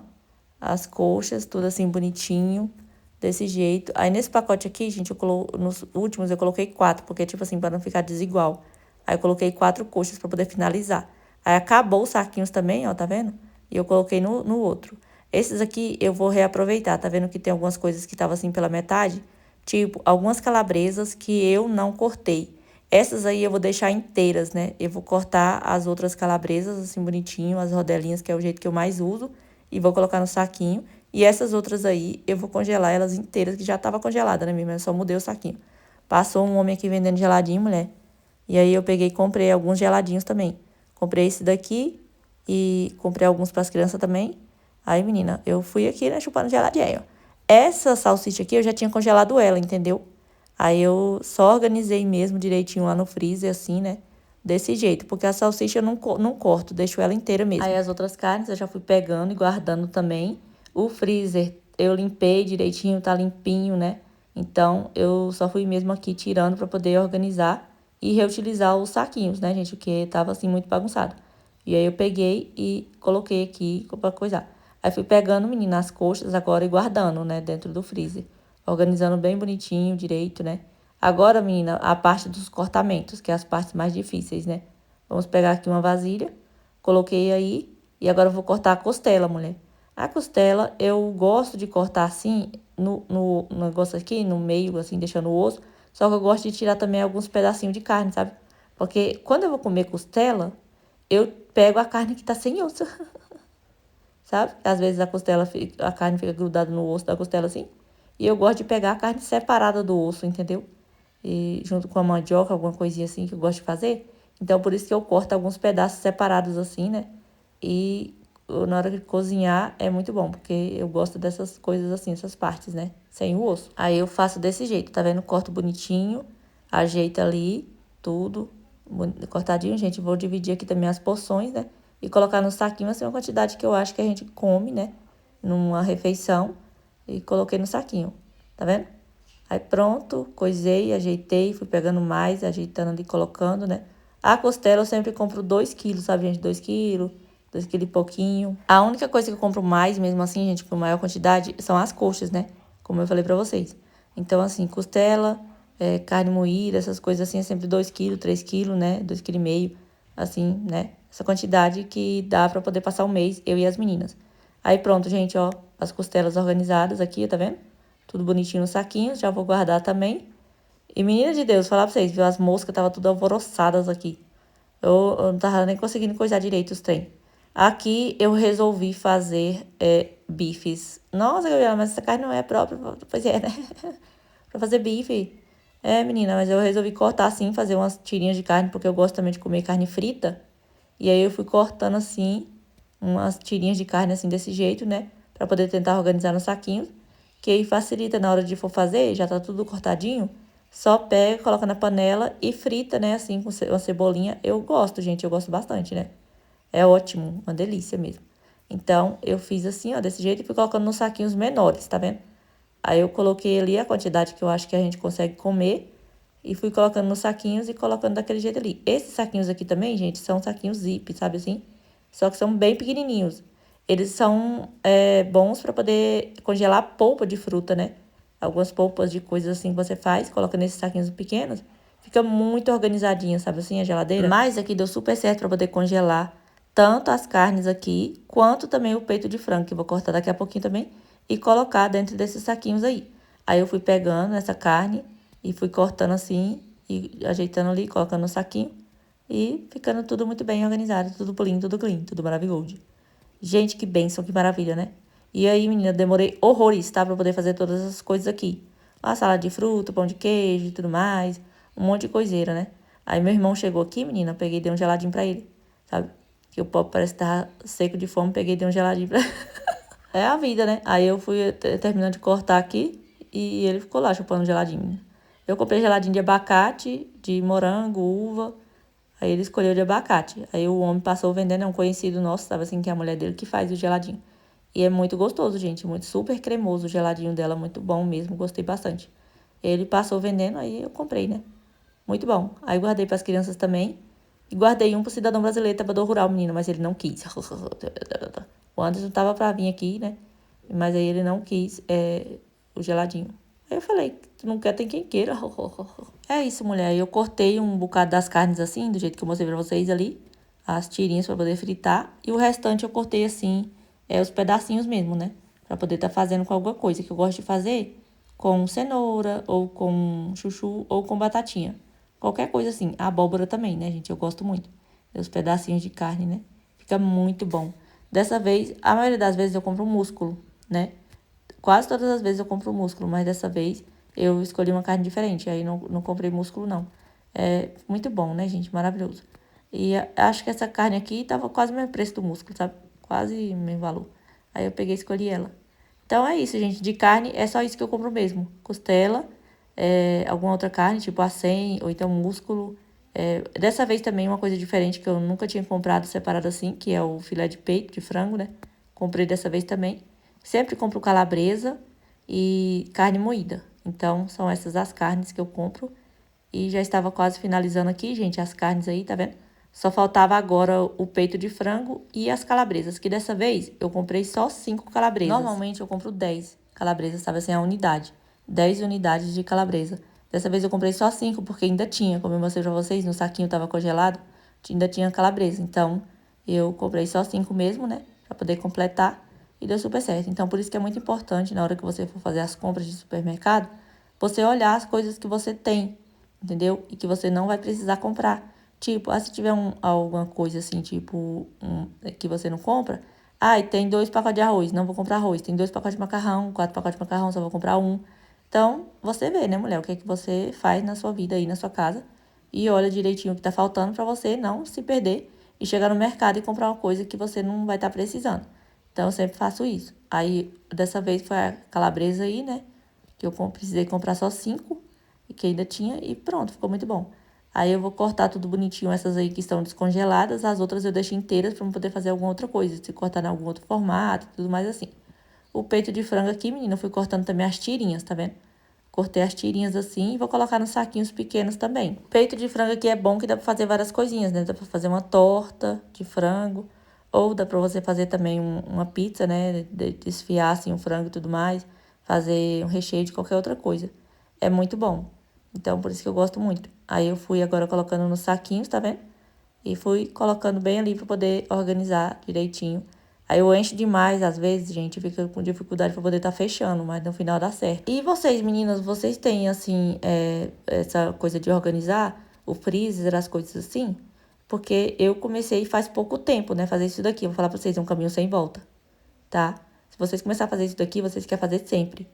Speaker 1: As coxas, tudo assim, bonitinho, desse jeito. Aí, nesse pacote aqui, gente, nos últimos eu coloquei 4, porque, tipo assim, para não ficar desigual. Aí, eu coloquei 4 coxas para poder finalizar. Aí, acabou os saquinhos também, ó, tá vendo? E eu coloquei no outro. Esses aqui eu vou reaproveitar, tá vendo que tem algumas coisas que estavam assim pela metade? Tipo, algumas calabresas que eu não cortei. Essas aí eu vou deixar inteiras, né? Eu vou cortar as outras calabresas assim bonitinho, as rodelinhas, que é o jeito que eu mais uso, e vou colocar no saquinho. E essas outras aí eu vou congelar elas inteiras, que já tava congelada, né, mesmo? Eu só mudei o saquinho. Passou um homem aqui vendendo geladinho, mulher. E aí eu peguei e comprei alguns geladinhos também. Comprei esse daqui e comprei alguns para as crianças também. Aí, menina, eu fui aqui, né, chupando geladinho. Essa salsicha aqui eu já tinha congelado ela, entendeu? Aí eu só organizei mesmo direitinho lá no freezer, assim, né? Desse jeito, porque a salsicha eu não corto, deixo ela inteira mesmo. Aí as outras carnes eu já fui pegando e guardando também. O freezer eu limpei direitinho, tá limpinho, né? Então eu só fui mesmo aqui tirando para poder organizar e reutilizar os saquinhos, né, gente? Porque tava assim muito bagunçado. E aí eu peguei e coloquei aqui pra coisar. Aí fui pegando, menina, as coxas agora e guardando, né, dentro do freezer. Organizando bem bonitinho, direito, né? Agora, menina, a parte dos cortamentos, que é as partes mais difíceis, né? Vamos pegar aqui uma vasilha, coloquei aí e agora eu vou cortar a costela, mulher. A costela, eu gosto de cortar assim, no negócio aqui, no meio, assim, deixando o osso. Só que eu gosto de tirar também alguns pedacinhos de carne, sabe? Porque quando eu vou comer costela, eu pego a carne que tá sem osso. sabe? Às vezes a carne fica grudada no osso da costela assim. E eu gosto de pegar a carne separada do osso, entendeu? E junto com a mandioca, alguma coisinha assim que eu gosto de fazer. Então, por isso que eu corto alguns pedaços separados assim, né? E na hora de cozinhar é muito bom, porque eu gosto dessas coisas assim, essas partes, né? Sem o osso. Aí eu faço desse jeito, tá vendo? Corto bonitinho, ajeito ali tudo, cortadinho, gente. Vou dividir aqui também as porções, né? E colocar no saquinho, assim, uma quantidade que eu acho que a gente come, né? Numa refeição. E coloquei no saquinho, tá vendo? Aí pronto, coisei, ajeitei, fui pegando mais, ajeitando ali, colocando, né? A costela eu sempre compro 2 quilos, sabe, gente? 2 quilos e pouquinho. A única coisa que eu compro mais, mesmo assim, gente, com maior quantidade, são as coxas, né? Como eu falei pra vocês. Então, assim, costela, carne moída, essas coisas assim, é sempre 2 quilos, 3 quilos, né? 2 quilos e meio, assim, né? Essa quantidade que dá pra poder passar o mês, eu e as meninas. Aí pronto, gente, ó, as costelas organizadas aqui, tá vendo? Tudo bonitinho no saquinho, já vou guardar também. E menina de Deus, falar pra vocês, viu? As moscas estavam tudo alvoroçadas aqui. Eu não tava nem conseguindo coisar direito os trem. Aqui eu resolvi fazer bifes. Nossa, Gabriela, mas essa carne não é própria. Pois é, né? Pra fazer bife. É, menina, mas eu resolvi cortar assim, fazer umas tirinhas de carne, porque eu gosto também de comer carne frita. E aí eu fui cortando assim, umas tirinhas de carne assim, desse jeito, né? Pra poder tentar organizar nos saquinhos. Que aí facilita na hora de for fazer, já tá tudo cortadinho. Só pega, coloca na panela e frita, né? Assim, com uma cebolinha. Eu gosto, gente, eu gosto bastante, né? É ótimo, uma delícia mesmo. Então, eu fiz assim, ó, desse jeito e fui colocando nos saquinhos menores, tá vendo? Aí eu coloquei ali a quantidade que eu acho que a gente consegue comer e fui colocando nos saquinhos e colocando daquele jeito ali. Esses saquinhos aqui também, gente, são saquinhos zip, sabe assim? Só que são bem pequenininhos. Eles são bons para poder congelar polpa de fruta, né? Algumas polpas de coisas assim que você faz, coloca nesses saquinhos pequenos. Fica muito organizadinha, sabe assim, a geladeira. Mas aqui deu super certo para poder congelar tanto as carnes aqui, quanto também o peito de frango, que eu vou cortar daqui a pouquinho também, e colocar dentro desses saquinhos aí. Aí eu fui pegando essa carne e fui cortando assim, e ajeitando ali, colocando no saquinho, e ficando tudo muito bem organizado, tudo pulinho, tudo clean, tudo maravilhoso. Gente, que bênção, que maravilha, né? E aí, menina, demorei horrores, tá? Pra poder fazer todas essas coisas aqui. A salada de fruta, pão de queijo e tudo mais. Um monte de coiseira, né? Aí meu irmão chegou aqui, menina, eu peguei e dei um geladinho pra ele, sabe? Que o pobre parece que tava seco de fome, peguei e dei um geladinho pra ele. É a vida, né? Aí eu fui terminando de cortar aqui e ele ficou lá chupando geladinho. Eu comprei geladinho de abacate, de morango, uva. Aí ele escolheu de abacate. Aí o homem passou vendendo, é um conhecido nosso, sabe assim, que é a mulher dele que faz o geladinho. E é muito gostoso, gente, muito super cremoso o geladinho dela, muito bom mesmo, gostei bastante. Ele passou vendendo, aí eu comprei, né? Muito bom. Aí guardei para as crianças também. E guardei um pro cidadão brasileiro, trabalhador rural, menino, mas ele não quis. O Anderson tava pra vir aqui, né? Mas aí ele não quis o geladinho. Aí eu falei, tu não quer, tem quem queira. É isso, mulher. Aí eu cortei um bocado das carnes assim, do jeito que eu mostrei pra vocês ali. As tirinhas pra poder fritar. E o restante eu cortei assim, os pedacinhos mesmo, né? Pra poder tá fazendo com alguma coisa que eu gosto de fazer. Com cenoura, ou com chuchu, ou com batatinha. Qualquer coisa assim. A abóbora também, né, gente? Eu gosto muito. Os pedacinhos de carne, né? Fica muito bom. Dessa vez, a maioria das vezes eu compro músculo, né? Quase todas as vezes eu compro músculo, mas dessa vez eu escolhi uma carne diferente. Aí não comprei músculo, não. É muito bom, né, gente? Maravilhoso. E acho que essa carne aqui tava quase o mesmo preço do músculo, sabe? Quase o mesmo valor. Aí eu peguei e escolhi ela. Então é isso, gente. De carne é só isso que eu compro mesmo. Costela, alguma outra carne, tipo acém, ou então músculo. Dessa vez também uma coisa diferente que eu nunca tinha comprado separado assim, que é o filé de peito de frango, né? Comprei dessa vez também. Sempre compro calabresa e carne moída. Então, são essas as carnes que eu compro. E já estava quase finalizando aqui, gente, as carnes aí, tá vendo? Só faltava agora o peito de frango e as calabresas, que dessa vez eu comprei só 5 calabresas. Normalmente eu compro 10 calabresas, sabe assim, a unidade. 10 unidades de calabresa. Dessa vez eu comprei só 5, porque ainda tinha, como eu mostrei pra vocês, no saquinho tava congelado, ainda tinha calabresa. Então, eu comprei só 5 mesmo, né? Pra poder completar. E deu super certo. Então, por isso que é muito importante, na hora que você for fazer as compras de supermercado, você olhar as coisas que você tem, entendeu? E que você não vai precisar comprar. Tipo, se tiver alguma coisa assim, tipo, que você não compra, Ai, tem 2 pacotes de arroz, não vou comprar arroz. Tem 2 pacotes de macarrão, 4 pacotes de macarrão, só vou comprar um. Então, você vê, né, mulher, o que é que você faz na sua vida aí, na sua casa. E olha direitinho o que tá faltando pra você não se perder e chegar no mercado e comprar uma coisa que você não vai estar precisando. Então, eu sempre faço isso. Aí, dessa vez foi a calabresa aí, né, que eu precisei comprar só 5, e que ainda tinha, e pronto, ficou muito bom. Aí eu vou cortar tudo bonitinho, essas aí que estão descongeladas, as outras eu deixo inteiras pra eu poder fazer alguma outra coisa, se cortar em algum outro formato, tudo mais assim. O peito de frango aqui, menina, eu fui cortando também as tirinhas, tá vendo? Cortei as tirinhas assim e vou colocar nos saquinhos pequenos também. Peito de frango aqui é bom que dá pra fazer várias coisinhas, né? Dá pra fazer uma torta de frango, ou dá pra você fazer também uma pizza, né? Desfiar assim o frango e tudo mais, fazer um recheio de qualquer outra coisa. É muito bom. Então, por isso que eu gosto muito. Aí eu fui agora colocando nos saquinhos, tá vendo? E fui colocando bem ali pra poder organizar direitinho. Aí eu encho demais, às vezes, gente, fica com dificuldade pra poder estar fechando, mas no final dá certo. E vocês, meninas, vocês têm, assim, essa coisa de organizar o freezer, as coisas assim? Porque eu comecei faz pouco tempo, né, fazer isso daqui. Eu vou falar pra vocês, é um caminho sem volta, tá? Se vocês começarem a fazer isso daqui, vocês querem fazer sempre.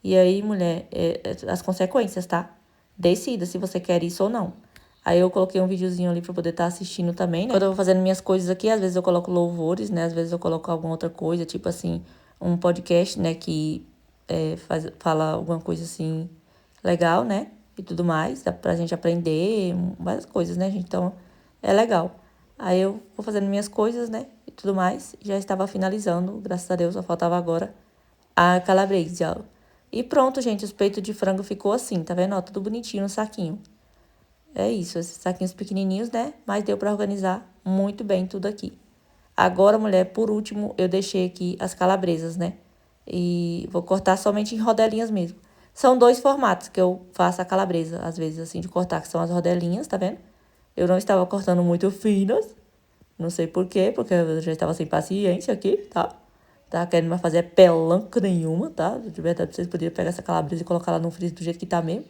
Speaker 1: E aí, mulher, as consequências, tá? Decida se você quer isso ou não. Aí eu coloquei um videozinho ali pra poder estar assistindo também, né? Quando eu vou fazendo minhas coisas aqui, às vezes eu coloco louvores, né? Às vezes eu coloco alguma outra coisa, tipo assim, um podcast, né? Que fala alguma coisa assim legal, né? E tudo mais, dá pra gente aprender várias coisas, né, gente? Então, é legal. Aí eu vou fazendo minhas coisas, né? E tudo mais. Já estava finalizando, graças a Deus, só faltava agora a calabresa. Ó. E pronto, gente, os peitos de frango ficou assim, tá vendo? Ó, tudo bonitinho no saquinho. É isso, esses saquinhos pequenininhos, né? Mas deu pra organizar muito bem tudo aqui. Agora, mulher, por último, eu deixei aqui as calabresas, né? E vou cortar somente em rodelinhas mesmo. São 2 formatos que eu faço a calabresa, às vezes, assim, de cortar, que são as rodelinhas, tá vendo? Eu não estava cortando muito finas, não sei por quê, porque eu já estava sem paciência aqui, tá? Tava querendo mais fazer pelanca nenhuma, tá? De verdade, vocês poderiam pegar essa calabresa e colocar ela no freezer do jeito que tá mesmo.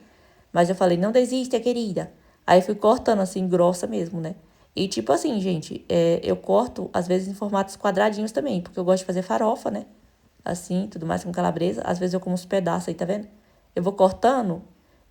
Speaker 1: Mas eu falei, não desista, querida. Aí fui cortando assim, grossa mesmo, né? E tipo assim, gente, eu corto às vezes em formatos quadradinhos também, porque eu gosto de fazer farofa, né? Assim, tudo mais com calabresa. Às vezes eu como uns pedaços aí, tá vendo? Eu vou cortando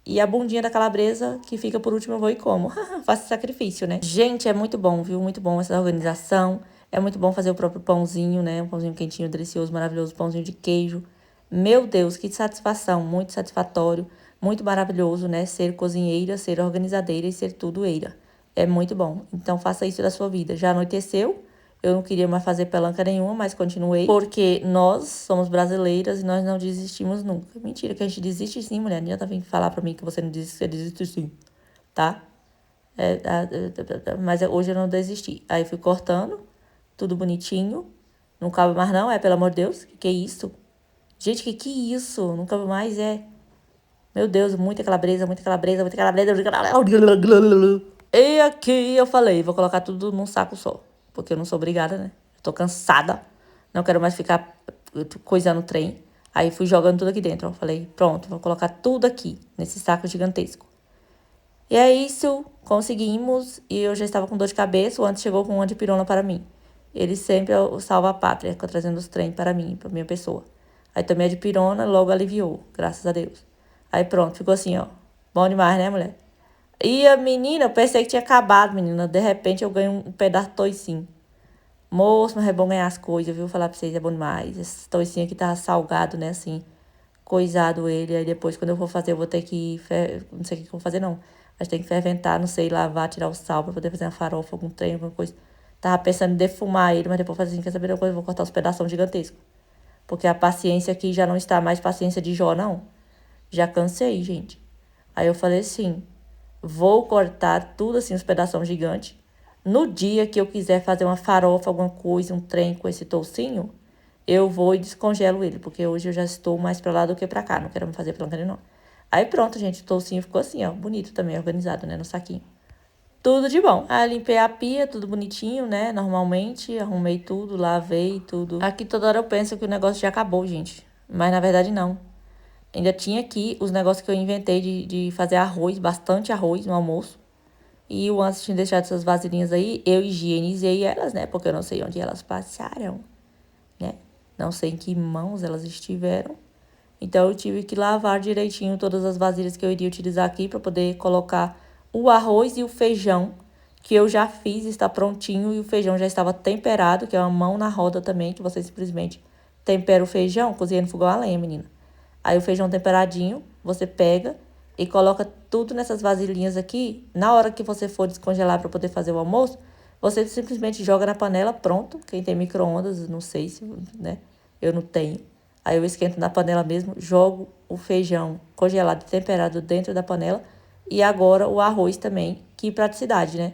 Speaker 1: e a bundinha da calabresa, que fica por último, eu vou e como. Faço sacrifício, né? Gente, é muito bom, viu? Muito bom essa organização. É muito bom fazer o próprio pãozinho, né? Um pãozinho quentinho, delicioso, maravilhoso, pãozinho de queijo. Meu Deus, que satisfação, muito satisfatório, muito maravilhoso, né? Ser cozinheira, ser organizadeira e ser tudo eira. É muito bom. Então faça isso da sua vida. Já anoiteceu? Eu não queria mais fazer pelanca nenhuma, mas continuei. Porque nós somos brasileiras e nós não desistimos nunca. Mentira, que a gente desiste sim, mulher. Não adianta vir falar pra mim que você não desiste, você desiste sim, tá? Mas hoje eu não desisti. Aí fui cortando, tudo bonitinho. Não cabe mais não, pelo amor de Deus. Que é isso? Gente, que é isso? Não cabe mais, Meu Deus, muita calabresa, muita calabresa, muita calabresa. E aqui eu falei, vou colocar tudo num saco só. Porque eu não sou obrigada, né? Eu tô cansada. Não quero mais ficar coisando o trem. Aí fui jogando tudo aqui dentro. Eu falei, pronto, vou colocar tudo aqui, nesse saco gigantesco. E é isso, conseguimos. E eu já estava com dor de cabeça. O antes chegou com uma de pirona para mim. Ele sempre é o salva-pátria, fica trazendo os trem para mim, para minha pessoa. Aí tomei a de pirona, logo aliviou, graças a Deus. Aí pronto, ficou assim, ó. Bom demais, né, mulher? E a menina, eu pensei que tinha acabado, menina. De repente eu ganhei um pedaço de toicinho. Moço, mas é bom ganhar as coisas, viu? Falar pra vocês, é bom demais. Esse toicinho aqui tava salgado, né, assim. Coisado ele. Aí depois, quando eu for fazer, eu vou ter que... Não sei o que eu vou fazer, não. Mas tem que ferventar, não sei, lavar, tirar o sal pra poder fazer uma farofa, algum trem, alguma coisa. Tava pensando em defumar ele, mas depois fazer assim, quer saber de uma coisa? Eu vou cortar os pedaços gigantescos. Porque a paciência aqui já não está mais paciência de Jó, não. Já cansei, gente. Aí eu falei assim, vou cortar tudo assim, os pedaços gigantes. No dia que eu quiser fazer uma farofa, alguma coisa, um trem com esse toucinho, eu vou e descongelo ele, porque hoje eu já estou mais pra lá do que pra cá, não quero me fazer planca não. Aí pronto, gente, o toucinho ficou assim, ó, bonito também, organizado, né, no saquinho. Tudo de bom. Aí limpei a pia, tudo bonitinho, né, normalmente, arrumei tudo, lavei tudo. Aqui toda hora eu penso que o negócio já acabou, gente, mas na verdade não. Ainda tinha aqui os negócios que eu inventei de fazer arroz, bastante arroz no almoço. E o antes tinha deixado essas vasilhinhas aí, eu higienizei elas, né? Porque eu não sei onde elas passaram. Não sei em que mãos elas estiveram. Então, eu tive que lavar direitinho todas as vasilhas que eu iria utilizar aqui para poder colocar o arroz e o feijão, que eu já fiz, está prontinho, e o feijão já estava temperado, que é uma mão na roda também, que você simplesmente tempera o feijão, cozinha no fogão a lenha, menina. Aí o feijão temperadinho, você pega e coloca tudo nessas vasilhinhas aqui. Na hora que você for descongelar para poder fazer o almoço, você simplesmente joga na panela, pronto. Quem tem micro-ondas, não sei se, né? Eu não tenho. Aí eu esquento na panela mesmo, jogo o feijão congelado e temperado dentro da panela. E agora o arroz também. Que praticidade, né?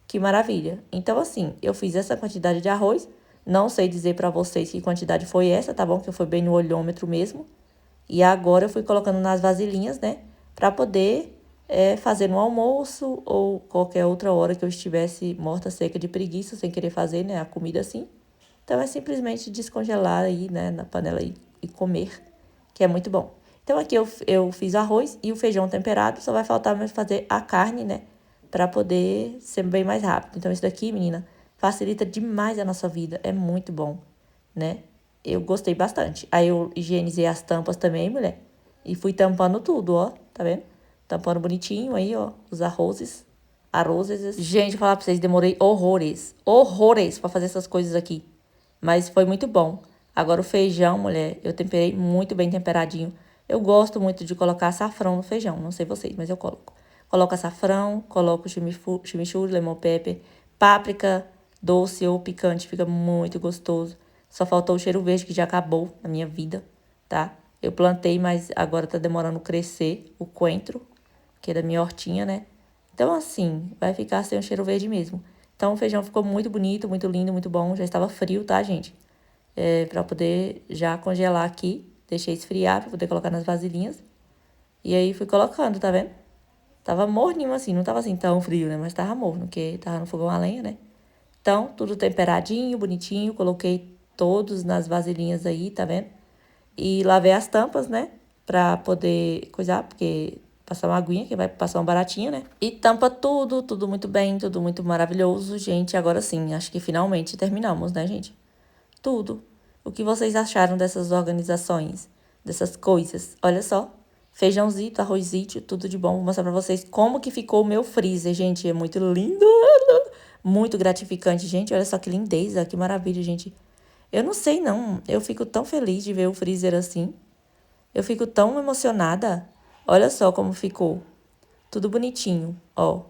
Speaker 1: Que maravilha. Então, assim, eu fiz essa quantidade de arroz. Não sei dizer para vocês que quantidade foi essa, tá bom? Que foi bem no olhômetro mesmo. E agora eu fui colocando nas vasilhinhas, né? Pra poder fazer no almoço ou qualquer outra hora que eu estivesse morta, seca de preguiça, sem querer fazer, né? A comida assim. Então, é simplesmente descongelar aí, né? Na panela e comer, que é muito bom. Então, aqui eu fiz arroz e o feijão temperado. Só vai faltar mais fazer a carne, né? Pra poder ser bem mais rápido. Então, isso daqui, menina, facilita demais a nossa vida. É muito bom, né? Eu gostei bastante. Aí eu higienizei as tampas também, mulher. E fui tampando tudo, ó. Tá vendo? Tampando bonitinho aí, ó. Os arrozes. Arrozes. Gente, falar pra vocês, demorei horrores. Horrores pra fazer essas coisas aqui. Mas foi muito bom. Agora o feijão, mulher, eu temperei muito bem temperadinho. Eu gosto muito de colocar açafrão no feijão. Não sei vocês, mas eu coloco. Coloco açafrão, coloco chimichurri, lemon pepper, páprica doce ou picante. Fica muito gostoso. Só faltou o cheiro verde, que já acabou na minha vida, tá? Eu plantei, mas agora tá demorando crescer o coentro, que é da minha hortinha, né? Então, assim, vai ficar sem o cheiro verde mesmo. Então, o feijão ficou muito bonito, muito lindo, muito bom. Já estava frio, tá, gente? Pra poder já congelar aqui. Deixei esfriar pra poder colocar nas vasilhinhas. E aí, fui colocando, tá vendo? Tava morninho assim, não tava assim tão frio, né? Mas tava morno, porque tava no fogão a lenha, né? Então, tudo temperadinho, bonitinho. Coloquei todos nas vasilhinhas aí, tá vendo? E lavei as tampas, né? Pra poder coisar, porque passar uma aguinha, que vai passar um baratinho, né? E tampa tudo, tudo muito bem, tudo muito maravilhoso, gente. Agora sim, acho que finalmente terminamos, né, gente? Tudo. O que vocês acharam dessas organizações, dessas coisas? Olha só. Feijãozito, arrozito, tudo de bom. Vou mostrar pra vocês como que ficou o meu freezer, gente. É muito lindo. Muito gratificante, gente. Olha só que lindeza, que maravilha, gente. Eu não sei, não. Eu fico tão feliz de ver o freezer assim. Eu fico tão emocionada. Olha só como ficou. Tudo bonitinho, ó.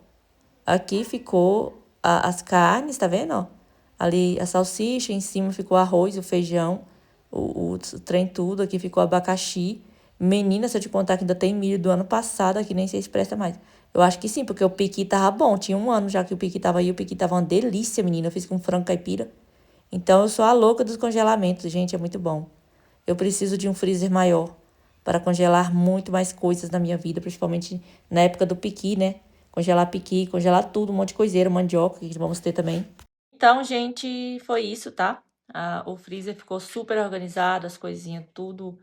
Speaker 1: Aqui ficou as carnes, tá vendo, ó? Ali a salsicha, em cima ficou o arroz, o feijão, o trem tudo. Aqui ficou abacaxi. Menina, se eu te contar que ainda tem milho do ano passado aqui, nem sei se presta mais. Eu acho que sim, porque o piqui tava bom. Tinha um ano já que o piqui tava aí. O piqui tava uma delícia, menina. Eu fiz com frango caipira. Então, eu sou a louca dos congelamentos, gente. É muito bom. Eu preciso de um freezer maior para congelar muito mais coisas na minha vida, principalmente na época do piqui, né? Congelar piqui, congelar tudo, um monte de coiseira, mandioca, que vamos ter também. Então, gente, foi isso, tá? O freezer ficou super organizado, as coisinhas tudo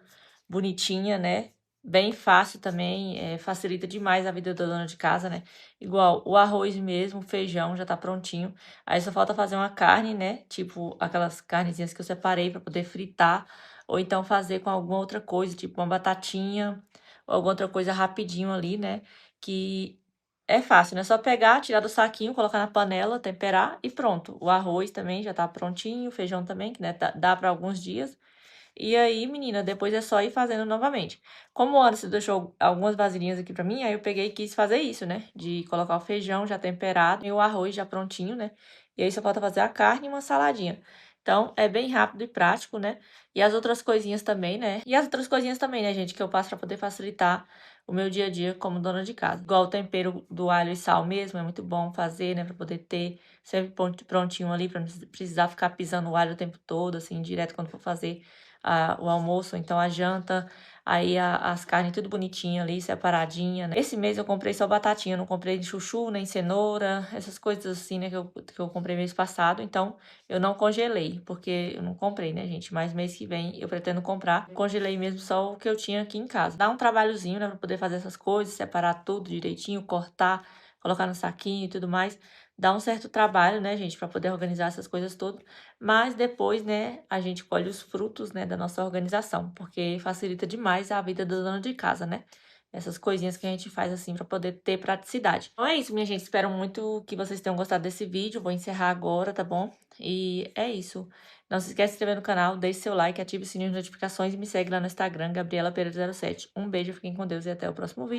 Speaker 1: bonitinha, né? Bem fácil também, facilita demais a vida da dona de casa, né? Igual o arroz mesmo, o feijão já tá prontinho. Aí só falta fazer uma carne, né? Tipo aquelas carnezinhas que eu separei pra poder fritar. Ou então fazer com alguma outra coisa, tipo uma batatinha, ou alguma outra coisa rapidinho ali, né? Que é fácil, né? Só pegar, tirar do saquinho, colocar na panela, temperar e pronto. O arroz também já tá prontinho, o feijão também, que né, dá para alguns dias. E aí, menina, depois é só ir fazendo novamente. Como o Anderson deixou algumas vasilhinhas aqui pra mim, aí eu peguei e quis fazer isso, né? De colocar o feijão já temperado e o arroz já prontinho, né? E aí só falta fazer a carne e uma saladinha. Então, é bem rápido e prático, né? E as outras coisinhas também, né? E as outras coisinhas também, né, gente? Que eu passo pra poder facilitar o meu dia a dia como dona de casa. Igual o tempero do alho e sal mesmo, é muito bom fazer, né? Pra poder ter sempre prontinho ali, pra não precisar ficar pisando o alho o tempo todo, assim, direto quando for fazer o almoço, ou então a janta, aí as carnes tudo bonitinho ali, separadinha, né? Esse mês eu comprei só batatinha, não comprei chuchu, nem cenoura, essas coisas assim, né, que eu comprei mês passado, então eu não congelei, porque eu não comprei, né, gente? Mas mês que vem eu pretendo comprar. Congelei mesmo só o que eu tinha aqui em casa. Dá um trabalhozinho, né, pra poder fazer essas coisas, separar tudo direitinho, cortar, colocar no saquinho e tudo mais. Dá um certo trabalho, né, gente, para poder organizar essas coisas todas, mas depois, né, a gente colhe os frutos, né, da nossa organização, porque facilita demais a vida da dona de casa, né? Essas coisinhas que a gente faz assim para poder ter praticidade. Então é isso, minha gente. Espero muito que vocês tenham gostado desse vídeo. Vou encerrar agora, tá bom? E é isso. Não se esqueça de se inscrever no canal, deixe seu like, ative o sininho de notificações e me segue lá no Instagram, Gabriela Pereira 07. Um beijo, fiquem com Deus e até o próximo vídeo.